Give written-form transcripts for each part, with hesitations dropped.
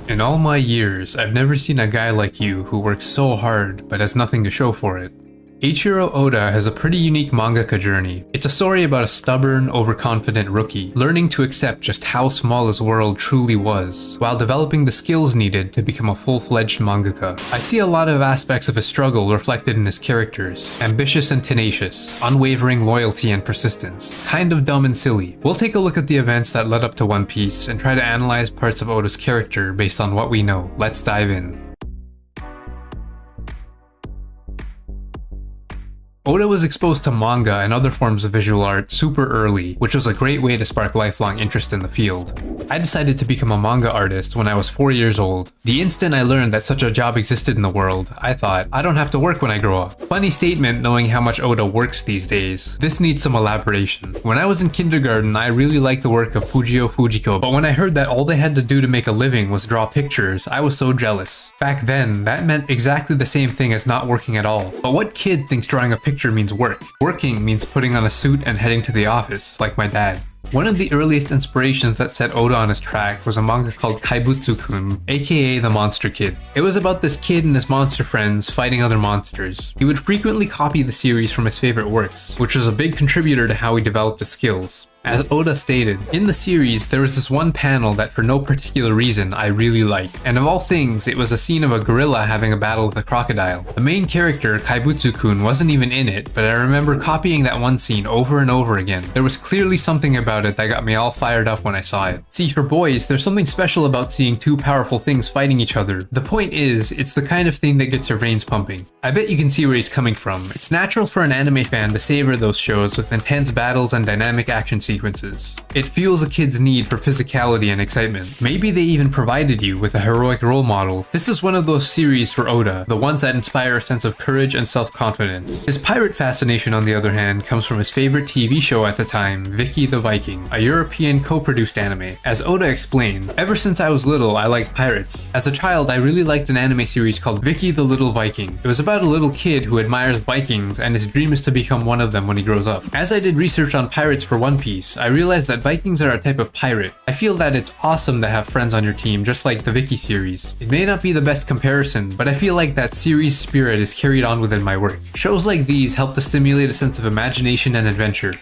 In all my years, I've never seen a guy like you who works so hard but has nothing to show for it. Eiichiro Oda has a pretty unique mangaka journey. It's a story about a stubborn, overconfident rookie learning to accept just how small his world truly was, while developing the skills needed to become a full-fledged mangaka. I see a lot of aspects of his struggle reflected in his characters. Ambitious and tenacious, unwavering loyalty and persistence, kind of dumb and silly. We'll take a look at the events that led up to One Piece and try to analyze parts of Oda's character based on what we know. Let's dive in. Oda was exposed to manga and other forms of visual art super early, which was a great way to spark lifelong interest in the field. I decided to become a manga artist when I was 4 years old. The instant I learned that such a job existed in the world, I thought, I don't have to work when I grow up. Funny statement knowing how much Oda works these days. This needs some elaboration. When I was in kindergarten, I really liked the work of Fujio Fujiko, but when I heard that all they had to do to make a living was draw pictures, I was so jealous. Back then, that meant exactly the same thing as not working at all. But what kid thinks drawing a picture means work? Working means putting on a suit and heading to the office, like my dad. One of the earliest inspirations that set Oda on his track was a manga called Kaibutsu-kun, aka the Monster Kid. It was about this kid and his monster friends fighting other monsters. He would frequently copy the series from his favorite works, which was a big contributor to how he developed his skills. As Oda stated, in the series there was this one panel that for no particular reason I really liked, and of all things it was a scene of a gorilla having a battle with a crocodile. The main character, Kaibutsu-kun, wasn't even in it, but I remember copying that one scene over and over again. There was clearly something about it that got me all fired up when I saw it. See, for boys, there's something special about seeing two powerful things fighting each other. The point is, it's the kind of thing that gets your veins pumping. I bet you can see where he's coming from. It's natural for an anime fan to savor those shows with intense battles and dynamic action sequences. It fuels a kid's need for physicality and excitement. Maybe they even provided you with a heroic role model. This is one of those series for Oda, the ones that inspire a sense of courage and self-confidence. His pirate fascination, on the other hand, comes from his favorite TV show at the time, Vicky the Viking, a European co-produced anime. As Oda explained, ever since I was little, I liked pirates. As a child, I really liked an anime series called Vicky the Little Viking. It was about a little kid who admires Vikings and his dream is to become one of them when he grows up. As I did research on pirates for One Piece, I realized that Vikings are a type of pirate. I feel that it's awesome to have friends on your team, just like the Vicky series. It may not be the best comparison, but I feel like that series spirit is carried on within my work. Shows like these help to stimulate a sense of imagination and adventure.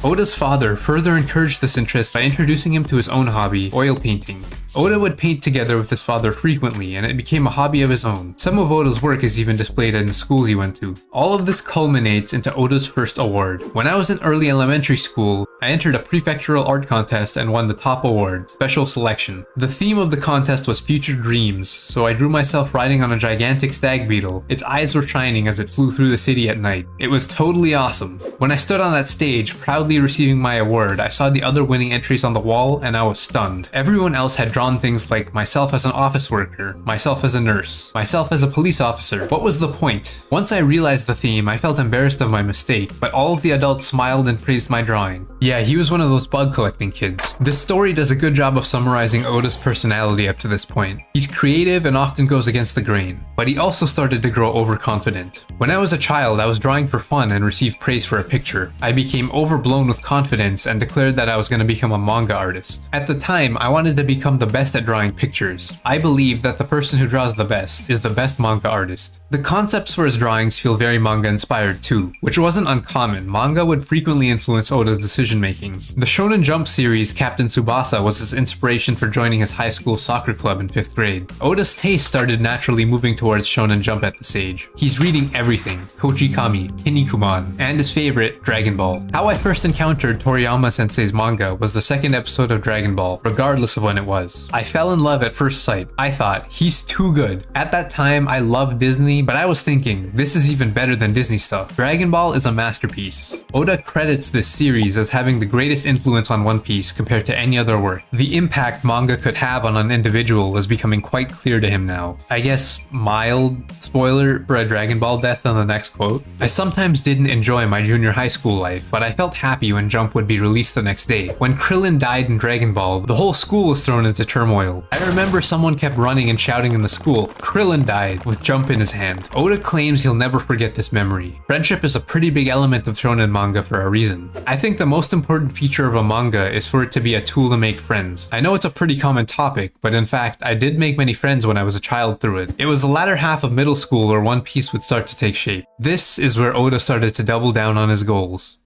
Oda's father further encouraged this interest by introducing him to his own hobby, oil painting. Oda would paint together with his father frequently, and it became a hobby of his own. Some of Oda's work is even displayed in the schools he went to. All of this culminates into Oda's first award. When I was in early elementary school, I entered a prefectural art contest and won the top award, Special Selection. The theme of the contest was future dreams, so I drew myself riding on a gigantic stag beetle. Its eyes were shining as it flew through the city at night. It was totally awesome. When I stood on that stage, proudly receiving my award, I saw the other winning entries on the wall and I was stunned. Everyone else had drawn things like myself as an office worker, myself as a nurse, myself as a police officer. What was the point? Once I realized the theme, I felt embarrassed of my mistake, but all of the adults smiled and praised my drawing. Yeah, he was one of those bug collecting kids. This story does a good job of summarizing Oda's personality up to this point. He's creative and often goes against the grain, but he also started to grow overconfident. When I was a child, I was drawing for fun and received praise for a picture. I became overblown with confidence and declared that I was going to become a manga artist. At the time, I wanted to become the best at drawing pictures. I believe that the person who draws the best is the best manga artist. The concepts for his drawings feel very manga inspired too, which wasn't uncommon. Manga would frequently influence Oda's decision making. The Shonen Jump series Captain Tsubasa was his inspiration for joining his high school soccer club in 5th grade. Oda's taste started naturally moving towards Shonen Jump at this age. He's reading everything, Koji Kami, Kinnikuman, and his favorite, Dragon Ball. How I first encountered Toriyama Sensei's manga was the second episode of Dragon Ball, regardless of when it was. I fell in love at first sight. I thought, he's too good. At that time, I loved Disney, but I was thinking, this is even better than Disney stuff. Dragon Ball is a masterpiece. Oda credits this series as having the greatest influence on One Piece compared to any other work. The impact manga could have on an individual was becoming quite clear to him now. I guess mild Spoiler for a Dragon Ball death on the next quote. I sometimes didn't enjoy my junior high school life, but I felt happy when Jump would be released the next day. When Krillin died in Dragon Ball, the whole school was thrown into turmoil. I remember someone kept running and shouting in the school, "Krillin died," with Jump in his hand. Oda claims he'll never forget this memory. Friendship is a pretty big element of shonen manga for a reason. I think the most important feature of a manga is for it to be a tool to make friends. I know it's a pretty common topic, but in fact, I did make many friends when I was a child through it. It was the latter half of middle school where One Piece would start to take shape. This is where Oda started to double down on his goals.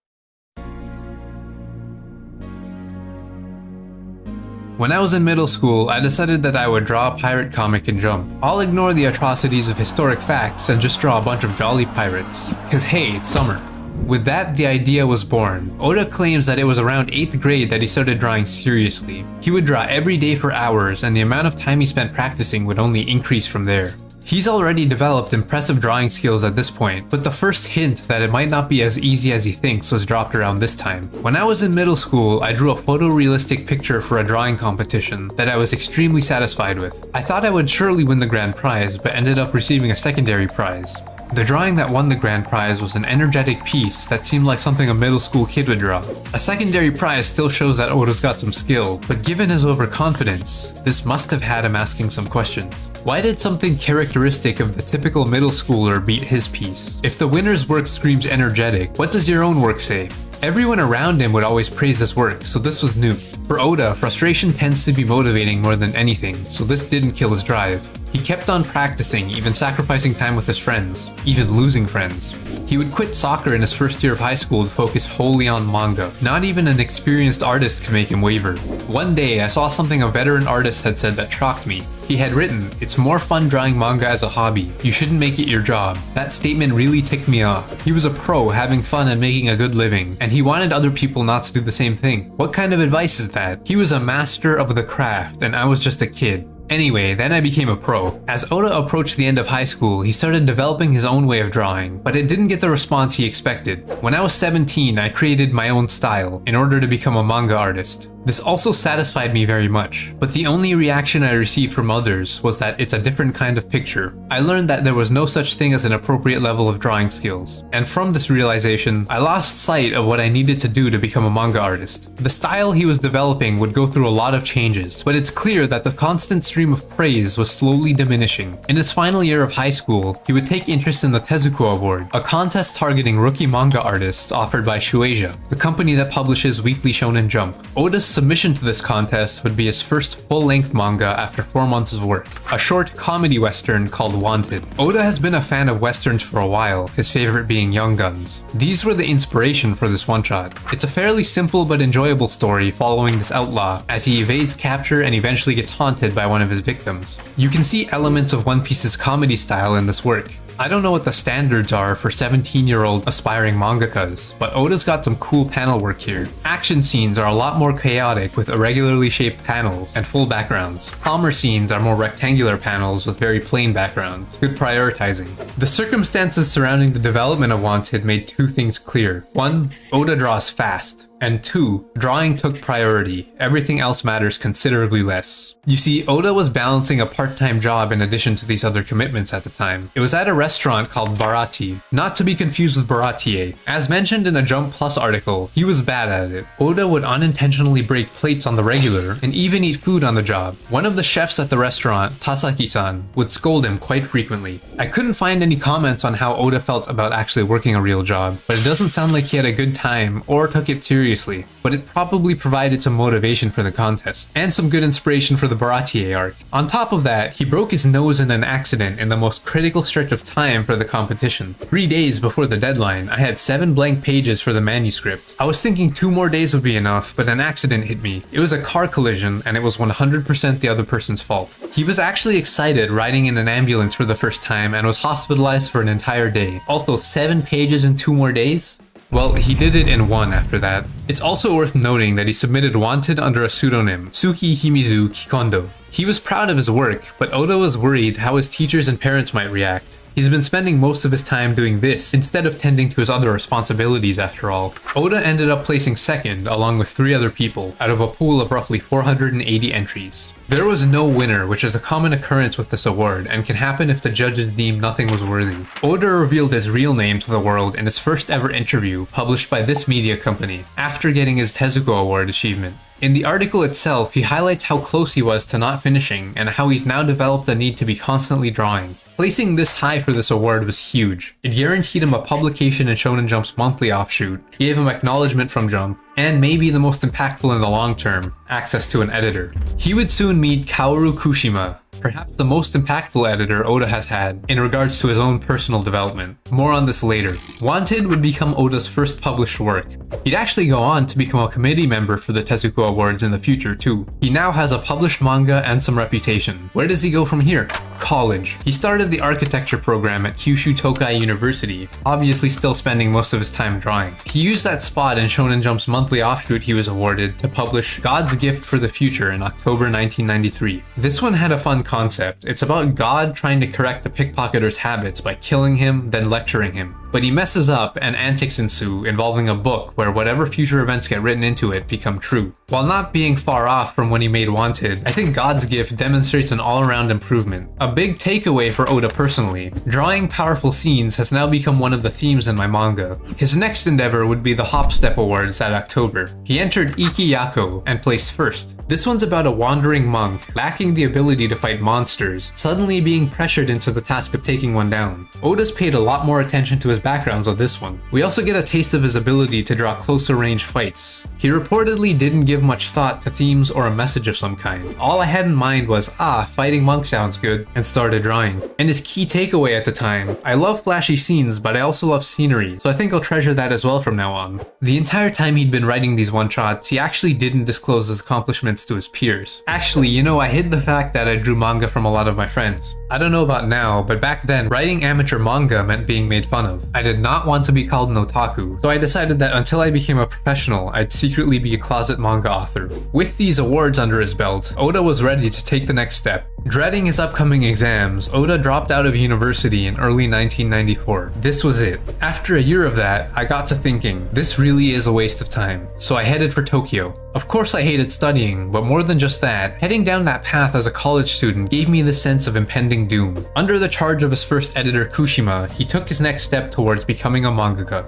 When I was in middle school, I decided that I would draw a pirate comic in Jump. I'll ignore the atrocities of historic facts and just draw a bunch of jolly pirates. Cause hey, it's summer. With that, the idea was born. Oda claims that it was around 8th grade that he started drawing seriously. He would draw every day for hours, and the amount of time he spent practicing would only increase from there. He's already developed impressive drawing skills at this point, but the first hint that it might not be as easy as he thinks was dropped around this time. When I was in middle school, I drew a photorealistic picture for a drawing competition that I was extremely satisfied with. I thought I would surely win the grand prize, but ended up receiving a secondary prize. The drawing that won the grand prize was an energetic piece that seemed like something a middle school kid would draw. A secondary prize still shows that Oda's got some skill, but given his overconfidence, this must have had him asking some questions. Why did something characteristic of the typical middle schooler beat his piece? If the winner's work screams energetic, what does your own work say? Everyone around him would always praise his work, so this was new. For Oda, frustration tends to be motivating more than anything, so this didn't kill his drive. He kept on practicing, even sacrificing time with his friends, even losing friends. He would quit soccer in his first year of high school to focus wholly on manga. Not even an experienced artist could make him waver. One day, I saw something a veteran artist had said that shocked me. He had written, "It's more fun drawing manga as a hobby. You shouldn't make it your job." That statement really ticked me off. He was a pro, having fun and making a good living, and he wanted other people not to do the same thing. What kind of advice is that? He was a master of the craft, and I was just a kid. Anyway, then I became a pro. As Oda approached the end of high school, he started developing his own way of drawing, but it didn't get the response he expected. When I was 17, I created my own style in order to become a manga artist. This also satisfied me very much, but the only reaction I received from others was that it's a different kind of picture. I learned that there was no such thing as an appropriate level of drawing skills, and from this realization, I lost sight of what I needed to do to become a manga artist. The style he was developing would go through a lot of changes, but it's clear that the constant stream of praise was slowly diminishing. In his final year of high school, he would take interest in the Tezuko Award, a contest targeting rookie manga artists offered by Shueisha, the company that publishes Weekly Shonen Jump. Oda's submission to this contest would be his first full-length manga after 4 months of work, a short comedy western called Wanted. Oda has been a fan of westerns for a while, his favorite being Young Guns. These were the inspiration for this one-shot. It's a fairly simple but enjoyable story following this outlaw as he evades capture and eventually gets haunted by one of his victims. You can see elements of One Piece's comedy style in this work. I don't know what the standards are for 17-year-old aspiring mangakas, but Oda's got some cool panel work here. Action scenes are a lot more chaotic with irregularly shaped panels and full backgrounds. Calmer scenes are more rectangular panels with very plain backgrounds. Good prioritizing. The circumstances surrounding the development of Wanted made two things clear. 1. Oda draws fast. And 2. Drawing took priority. Everything else matters considerably less. You see, Oda was balancing a part-time job in addition to these other commitments at the time. It was at a restaurant called Barati, not to be confused with Baratier. As mentioned in a Jump Plus article, he was bad at it. Oda would unintentionally break plates on the regular, and even eat food on the job. One of the chefs at the restaurant, Tasaki-san, would scold him quite frequently. I couldn't find any comments on how Oda felt about actually working a real job, but it doesn't sound like he had a good time or took it seriously. But it probably provided some motivation for the contest, and some good inspiration for the Baratier arc. On top of that, he broke his nose in an accident in the most critical stretch of time for the competition. 3 days before the deadline, I had 7 blank pages for the manuscript. I was thinking 2 more days would be enough, but an accident hit me. It was a car collision, and it was 100% the other person's fault. He was actually excited riding in an ambulance for the first time and was hospitalized for an entire day. Also, 7 pages in 2 more days? Well, he did it in 1 after that. It's also worth noting that he submitted Wanted under a pseudonym, Suki Himizu Kikondo. He was proud of his work, but Oda was worried how his teachers and parents might react. He's been spending most of his time doing this instead of tending to his other responsibilities after all. Oda ended up placing second along with 3 other people out of a pool of roughly 480 entries. There was no winner, which is a common occurrence with this award and can happen if the judges deem nothing was worthy. Oda revealed his real name to the world in his first ever interview published by this media company after getting his Tezuka Award achievement. In the article itself, he highlights how close he was to not finishing and how he's now developed a need to be constantly drawing. Placing this high for this award was huge. It guaranteed him a publication in Shonen Jump's monthly offshoot, gave him acknowledgement from Jump, and maybe the most impactful in the long term, access to an editor. He would soon meet Kaoru Kushima, perhaps the most impactful editor Oda has had in regards to his own personal development. More on this later. Wanted would become Oda's first published work. He'd actually go on to become a committee member for the Tezuka Awards in the future too. He now has a published manga and some reputation. Where does he go from here? College. He started the architecture program at Kyushu Tokai University, obviously still spending most of his time drawing. He used that spot in Shonen Jump's monthly offshoot he was awarded to publish God's Gift for the Future in October 1993. This one had a fun concept. It's about God trying to correct a pickpocketer's habits by killing him, then lecturing him. But he messes up and antics ensue involving a book where whatever future events get written into it become true. While not being far off from when he made Wanted, I think God's Gift demonstrates an all-around improvement. A big takeaway for Oda personally, drawing powerful scenes has now become one of the themes in my manga. His next endeavor would be the Hop Step Awards that October. He entered Ikki Yako and placed first. This one's about a wandering monk, lacking the ability to fight monsters, suddenly being pressured into the task of taking one down. Oda's paid a lot more attention to his backgrounds on this one. We also get a taste of his ability to draw closer range fights. He reportedly didn't give much thought to themes or a message of some kind. All I had in mind was, fighting monk sounds good, and started drawing. And his key takeaway at the time, I love flashy scenes, but I also love scenery, so I think I'll treasure that as well from now on. The entire time he'd been writing these one-shots, he actually didn't disclose his accomplishments to his peers. Actually, I hid the fact that I drew manga from a lot of my friends. I don't know about now, but back then, writing amateur manga meant being made fun of. I did not want to be called an otaku, so I decided that until I became a professional, I'd secretly be a closet manga author. With these awards under his belt, Oda was ready to take the next step. Dreading his upcoming exams, Oda dropped out of university in early 1994. This was it. After a year of that, I got to thinking, this really is a waste of time, so I headed for Tokyo. Of course I hated studying, but more than just that, heading down that path as a college student gave me the sense of impending doom. Under the charge of his first editor Kushima, he took his next step towards becoming a mangaka.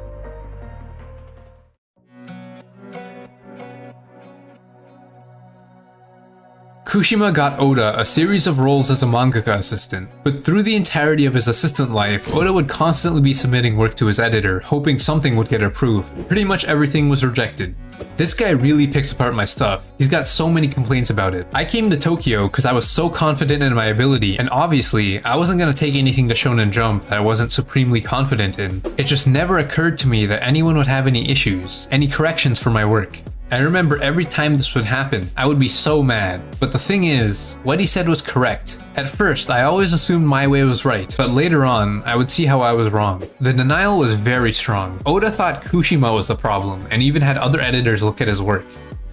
Kushima got Oda a series of roles as a mangaka assistant, but through the entirety of his assistant life, Oda would constantly be submitting work to his editor, hoping something would get approved. Pretty much everything was rejected. This guy really picks apart my stuff. He's got so many complaints about it. I came to Tokyo because I was so confident in my ability, and obviously, I wasn't going to take anything to Shonen Jump that I wasn't supremely confident in. It just never occurred to me that anyone would have any issues, any corrections for my work. I remember every time this would happen, I would be so mad. But the thing is, what he said was correct. At first, I always assumed my way was right, but later on, I would see how I was wrong. The denial was very strong. Oda thought Kushima was the problem, and even had other editors look at his work.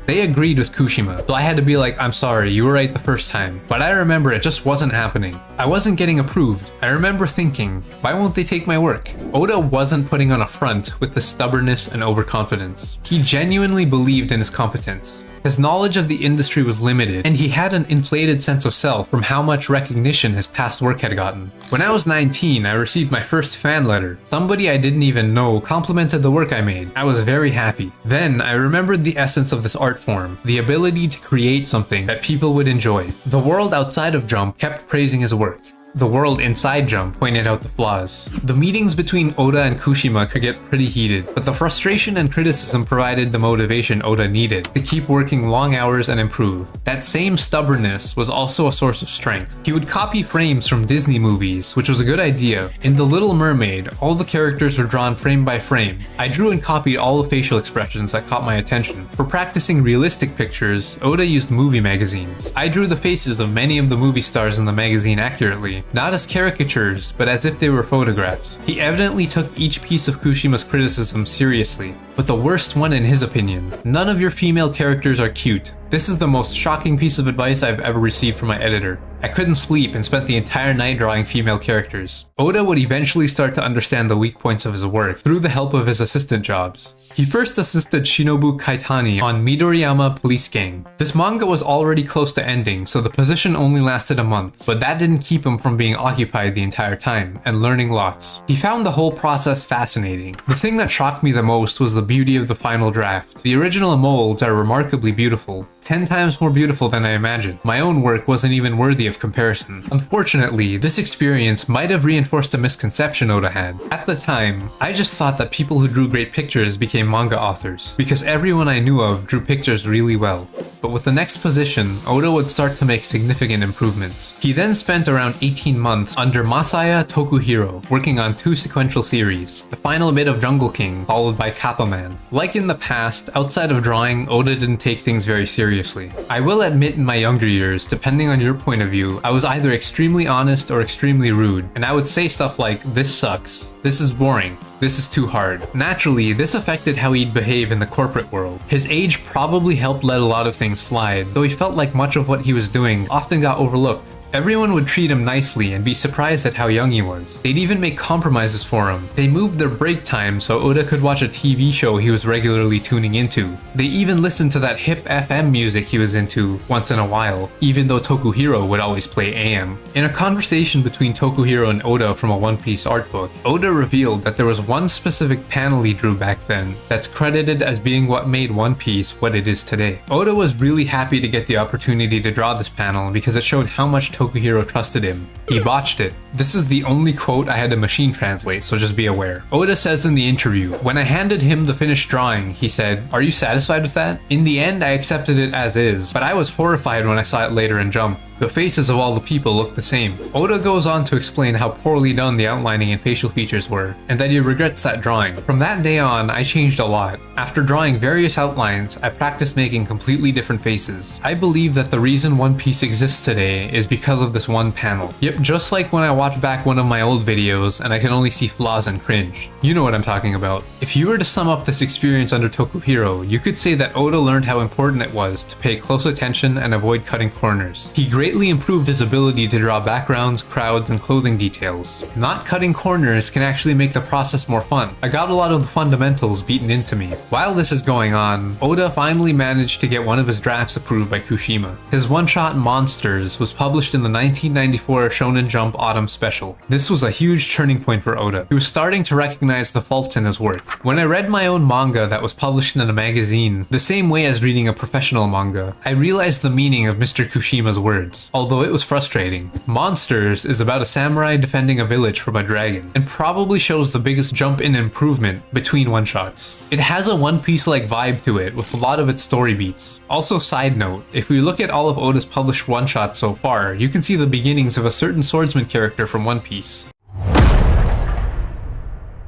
They agreed with Kushima, so I had to be like, I'm sorry, you were right the first time. But I remember it just wasn't happening. I wasn't getting approved. I remember thinking, why won't they take my work? Oda wasn't putting on a front with the stubbornness and overconfidence. He genuinely believed in his competence. His knowledge of the industry was limited, and he had an inflated sense of self from how much recognition his past work had gotten. When I was 19, I received my first fan letter. Somebody I didn't even know complimented the work I made. I was very happy. Then, I remembered the essence of this art form, the ability to create something that people would enjoy. The world outside of Jump kept praising his work. The world inside Jump pointed out the flaws. The meetings between Oda and Kushima could get pretty heated, but the frustration and criticism provided the motivation Oda needed to keep working long hours and improve. That same stubbornness was also a source of strength. He would copy frames from Disney movies, which was a good idea. In The Little Mermaid, all the characters were drawn frame by frame. I drew and copied all the facial expressions that caught my attention. For practicing realistic pictures, Oda used movie magazines. I drew the faces of many of the movie stars in the magazine accurately, way, not as caricatures, but as if they were photographs. He evidently took each piece of Kushima's criticism seriously, but the worst one in his opinion: none of your female characters are cute. This is the most shocking piece of advice I've ever received from my editor. I couldn't sleep and spent the entire night drawing female characters. Oda would eventually start to understand the weak points of his work through the help of his assistant jobs. He first assisted Shinobu Kaitani on Midoriyama Police Gang. This manga was already close to ending, so the position only lasted a month, but that didn't keep him from being occupied the entire time and learning lots. He found the whole process fascinating. The thing that shocked me the most was the beauty of the final draft. The original molds are remarkably beautiful, 10 times more beautiful than I imagined. My own work wasn't even worthy of comparison. Unfortunately, this experience might have reinforced a misconception Oda had. At the time, I just thought that people who drew great pictures became manga authors, because everyone I knew of drew pictures really well. But with the next position, Oda would start to make significant improvements. He then spent around 18 months under Masaya Tokuhiro, working on 2 sequential series, the final bit of Jungle King, followed by Kappa Man. Like in the past, outside of drawing, Oda didn't take things very seriously. I will admit in my younger years, depending on your point of view, I was either extremely honest or extremely rude, and I would say stuff like, "This sucks," "This is boring," "This is too hard." Naturally, this affected how he'd behave in the corporate world. His age probably helped let a lot of things slide, though he felt like much of what he was doing often got overlooked. Everyone would treat him nicely and be surprised at how young he was. They'd even make compromises for him. They moved their break time so Oda could watch a TV show he was regularly tuning into. They even listened to that hip FM music he was into once in a while, even though Tokuhiro would always play AM. In a conversation between Tokuhiro and Oda from a One Piece art book, Oda revealed that there was one specific panel he drew back then that's credited as being what made One Piece what it is today. Oda was really happy to get the opportunity to draw this panel because it showed how much Tokuhiro trusted him. He botched it. This is the only quote I had to machine translate, so just be aware. Oda says in the interview, "When I handed him the finished drawing, he said, 'Are you satisfied with that?' In the end, I accepted it as is, but I was horrified when I saw it later in Jump. The faces of all the people looked the same." Oda goes on to explain how poorly done the outlining and facial features were, and that he regrets that drawing. "From that day on, I changed a lot. After drawing various outlines, I practiced making completely different faces. I believe that the reason One Piece exists today is because of this one panel." Yep, just like when I watch back one of my old videos and I can only see flaws and cringe. You know what I'm talking about. If you were to sum up this experience under Tokuhiro, you could say that Oda learned how important it was to pay close attention and avoid cutting corners. He greatly improved his ability to draw backgrounds, crowds, and clothing details. Not cutting corners can actually make the process more fun. I got a lot of the fundamentals beaten into me. While this is going on, Oda finally managed to get one of his drafts approved by Kushima. His one-shot Monsters was published in the 1994 Shonen Jump Autumn Special. This was a huge turning point for Oda. He was starting to recognize the faults in his work. When I read my own manga that was published in a magazine, the same way as reading a professional manga, I realized the meaning of Mr. Kushima's words, although it was frustrating. Monsters is about a samurai defending a village from a dragon, and probably shows the biggest jump in improvement between one-shots. It has a One Piece-like vibe to it with a lot of its story beats. Also, side note, if we look at all of Oda's published one-shots so far, you can see the beginnings of a certain swordsman character from One Piece.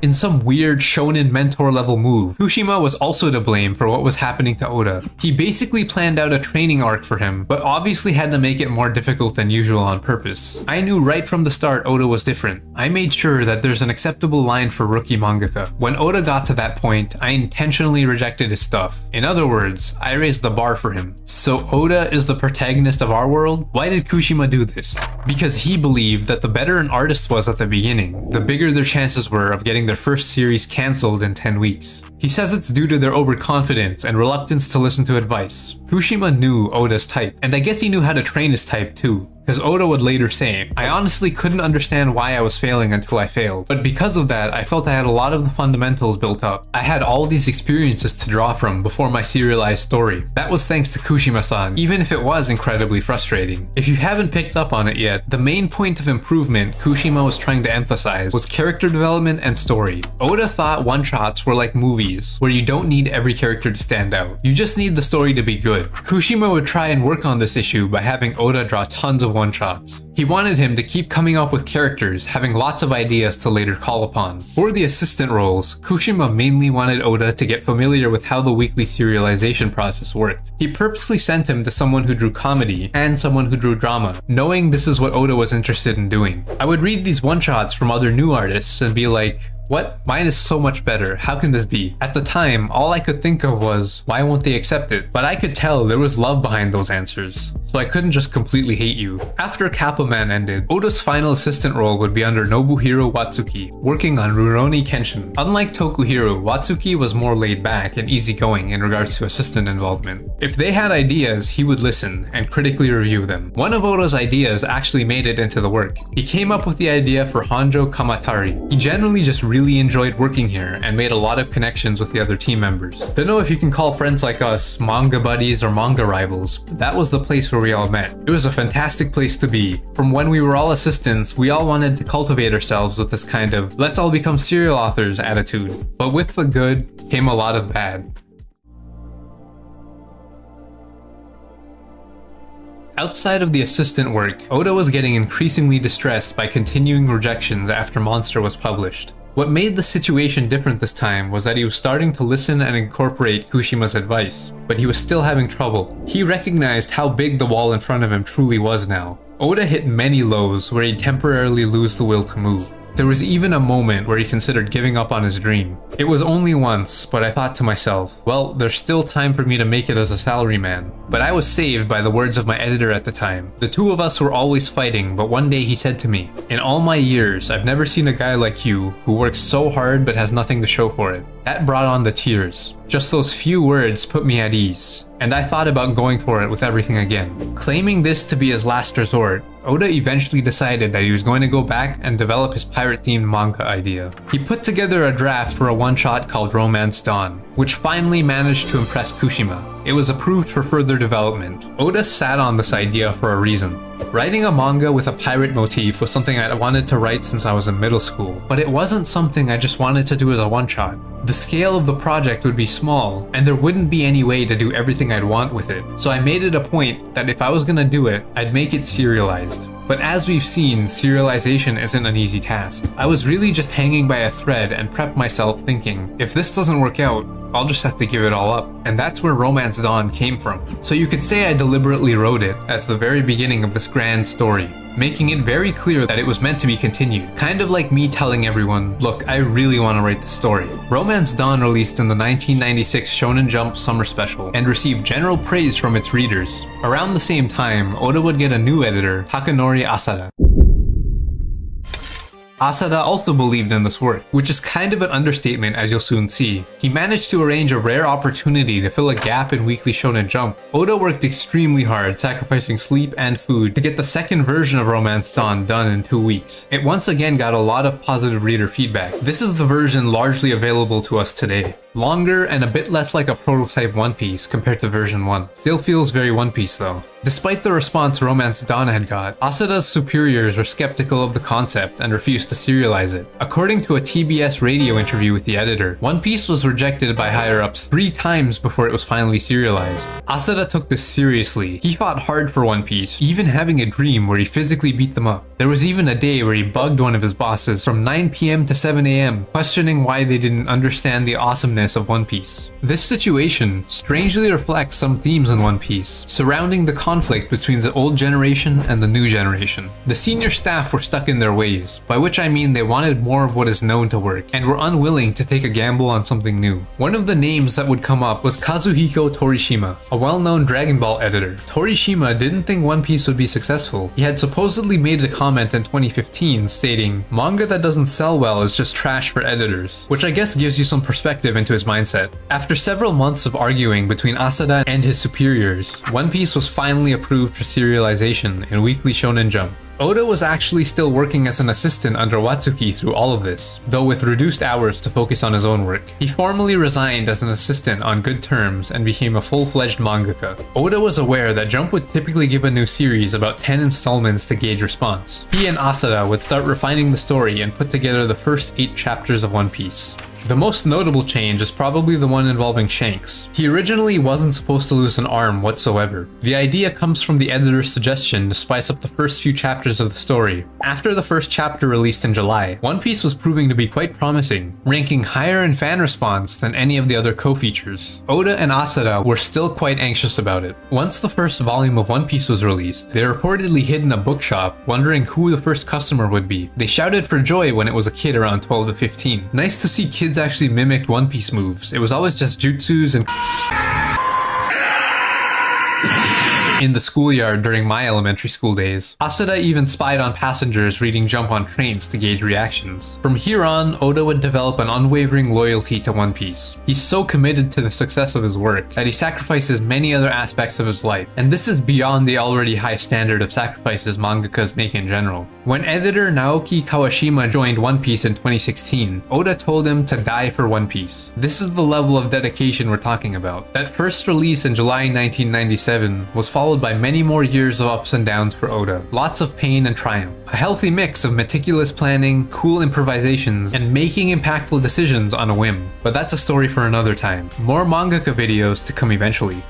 In some weird shonen mentor level move, Kushima was also to blame for what was happening to Oda. He basically planned out a training arc for him, but obviously had to make it more difficult than usual on purpose. I knew right from the start Oda was different. I made sure that there's an acceptable line for rookie mangaka. When Oda got to that point, I intentionally rejected his stuff. In other words, I raised the bar for him. So Oda is the protagonist of our world? Why did Kushima do this? Because he believed that the better an artist was at the beginning, the bigger their chances were of getting their first series cancelled in 10 weeks. He says it's due to their overconfidence and reluctance to listen to advice. Kushima knew Oda's type, and I guess he knew how to train his type too. Because Oda would later say, "I honestly couldn't understand why I was failing until I failed, but because of that, I felt I had a lot of the fundamentals built up. I had all these experiences to draw from before my serialized story. That was thanks to Kushima-san, even if it was incredibly frustrating." If you haven't picked up on it yet, the main point of improvement Kushima was trying to emphasize was character development and story. Oda thought one-shots were like movies, where you don't need every character to stand out. You just need the story to be good. Kushima would try and work on this issue by having Oda draw tons of one-shots. He wanted him to keep coming up with characters, having lots of ideas to later call upon. For the assistant roles, Kushima mainly wanted Oda to get familiar with how the weekly serialization process worked. He purposely sent him to someone who drew comedy and someone who drew drama, knowing this is what Oda was interested in doing. I would read these one-shots from other new artists and be like, what? Mine is so much better. How can this be? At the time, all I could think of was, why won't they accept it? But I could tell there was love behind those answers, so I couldn't just completely hate you. After Kappa Man ended, Oda's final assistant role would be under Nobuhiro Watsuki, working on Rurouni Kenshin. Unlike Tokuhiro, Watsuki was more laid back and easygoing in regards to assistant involvement. If they had ideas, he would listen and critically review them. One of Oda's ideas actually made it into the work. He came up with the idea for Honjo Kamatari. He generally just really enjoyed working here and made a lot of connections with the other team members. Don't know if you can call friends like us manga buddies or manga rivals, but that was the place where we all met. It was a fantastic place to be. From when we were all assistants, we all wanted to cultivate ourselves with this kind of let's all become serial authors attitude. But with the good came a lot of bad. Outside of the assistant work, Oda was getting increasingly distressed by continuing rejections after Monster was published. What made the situation different this time was that he was starting to listen and incorporate Kushima's advice, but he was still having trouble. He recognized how big the wall in front of him truly was now. Oda hit many lows where he'd temporarily lose the will to move. There was even a moment where he considered giving up on his dream. It was only once, but I thought to myself, well, there's still time for me to make it as a salaryman. But I was saved by the words of my editor at the time. The two of us were always fighting, but one day he said to me, in all my years, I've never seen a guy like you who works so hard but has nothing to show for it. That brought on the tears. Just those few words put me at ease, and I thought about going for it with everything again. Claiming this to be his last resort, Oda eventually decided that he was going to go back and develop his pirate-themed manga idea. He put together a draft for a one-shot called Romance Dawn, which finally managed to impress Kushima. It was approved for further development. Oda sat on this idea for a reason. Writing a manga with a pirate motif was something I wanted to write since I was in middle school, but it wasn't something I just wanted to do as a one-shot. The scale of the project would be small, and there wouldn't be any way to do everything I'd want with it, so I made it a point that if I was gonna do it, I'd make it serialized. But as we've seen, serialization isn't an easy task. I was really just hanging by a thread and prepped myself thinking, if this doesn't work out, I'll just have to give it all up. And that's where Romance Dawn came from. So you could say I deliberately wrote it as the very beginning of this grand story, making it very clear that it was meant to be continued. Kind of like me telling everyone, look, I really want to write this story. Romance Dawn released in the 1996 Shonen Jump Summer Special and received general praise from its readers. Around the same time, Oda would get a new editor, Takanori Asada. Asada also believed in this work, which is kind of an understatement as you'll soon see. He managed to arrange a rare opportunity to fill a gap in Weekly Shonen Jump. Oda worked extremely hard, sacrificing sleep and food to get the second version of Romance Dawn done in 2 weeks. It once again got a lot of positive reader feedback. This is the version largely available to us today. Longer and a bit less like a prototype One Piece compared to version 1. Still feels very One Piece though. Despite the response Romance Dawn had got, Asada's superiors were skeptical of the concept and refused to serialize it. According to a TBS radio interview with the editor, One Piece was rejected by higher-ups 3 times before it was finally serialized. Asada took this seriously. He fought hard for One Piece, even having a dream where he physically beat them up. There was even a day where he bugged one of his bosses from 9 PM to 7 AM, questioning why they didn't understand the awesomeness of One Piece. This situation strangely reflects some themes in One Piece, surrounding the conflict between the old generation and the new generation. The senior staff were stuck in their ways, by which I mean they wanted more of what is known to work, and were unwilling to take a gamble on something new. One of the names that would come up was Kazuhiko Torishima, a well-known Dragon Ball editor. Torishima didn't think One Piece would be successful. He had supposedly made a comment in 2015 stating, "Manga that doesn't sell well is just trash for editors," which I guess gives you some perspective into his mindset. After several months of arguing between Asada and his superiors, One Piece was finally approved for serialization in Weekly Shonen Jump. Oda was actually still working as an assistant under Watsuki through all of this, though with reduced hours to focus on his own work. He formally resigned as an assistant on good terms and became a full-fledged mangaka. Oda was aware that Jump would typically give a new series about 10 installments to gauge response. He and Asada would start refining the story and put together the first 8 chapters of One Piece. The most notable change is probably the one involving Shanks. He originally wasn't supposed to lose an arm whatsoever. The idea comes from the editor's suggestion to spice up the first few chapters of the story. After the first chapter released in July, One Piece was proving to be quite promising, ranking higher in fan response than any of the other co-features. Oda and Asada were still quite anxious about it. Once the first volume of One Piece was released, they reportedly hid in a bookshop, wondering who the first customer would be. They shouted for joy when it was a kid around 12 to 15. Nice to see kids actually mimicked One Piece moves. It was always just jutsus and in the schoolyard during my elementary school days. Asada even spied on passengers reading Jump on trains to gauge reactions. From here on, Oda would develop an unwavering loyalty to One Piece. He's so committed to the success of his work that he sacrifices many other aspects of his life, and this is beyond the already high standard of sacrifices mangakas make in general. When editor Naoki Kawashima joined One Piece in 2016, Oda told him to die for One Piece. This is the level of dedication we're talking about. That first release in July 1997 was followed by many more years of ups and downs for Oda. Lots of pain and triumph. A healthy mix of meticulous planning, cool improvisations, and making impactful decisions on a whim. But that's a story for another time. More mangaka videos to come eventually.